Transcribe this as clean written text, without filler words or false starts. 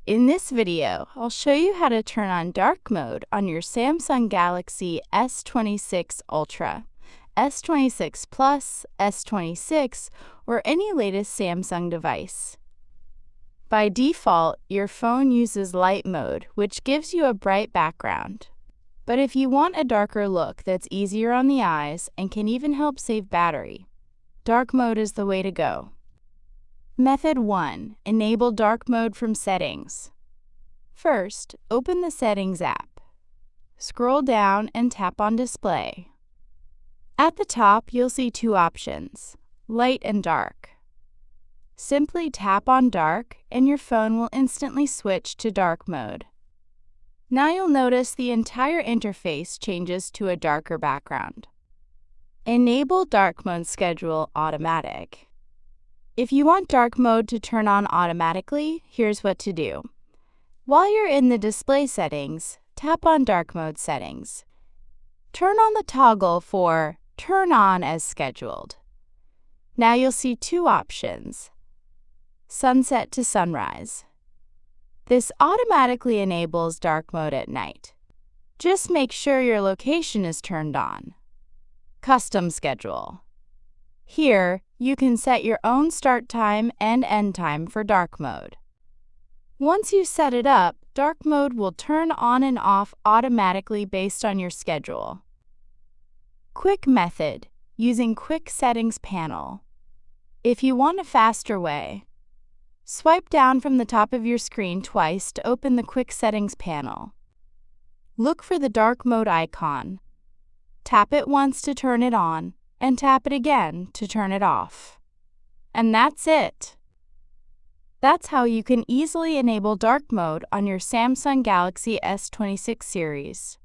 In this video, I'll show you how to turn on dark mode on your Samsung Galaxy S26 Ultra, S26 Plus, S26, or any latest Samsung device. By default, your phone uses light mode, which gives you a bright background. But if you want a darker look that's easier on the eyes and can even help save battery, dark mode is the way to go. Method 1. Enable dark mode from Settings. First, open the Settings app. Scroll down and tap on Display. At the top, you'll see two options, Light and Dark. Simply tap on Dark and your phone will instantly switch to dark mode. Now you'll notice the entire interface changes to a darker background. Enable Dark Mode Schedule Automatic. If you want dark mode to turn on automatically, here's what to do. While you're in the display settings, tap on Dark Mode Settings. Turn on the toggle for Turn On as Scheduled. Now you'll see two options, Sunset to Sunrise. This automatically enables dark mode at night. Just make sure your location is turned on. Custom Schedule. Here, you can set your own start time and end time for dark mode. Once you set it up, dark mode will turn on and off automatically based on your schedule. Quick method, using Quick Settings panel. If you want a faster way, swipe down from the top of your screen twice to open the Quick Settings panel. Look for the dark mode icon. Tap it once to turn it on, and tap it again to turn it off. And that's it. That's how you can easily enable dark mode on your Samsung Galaxy S26 series.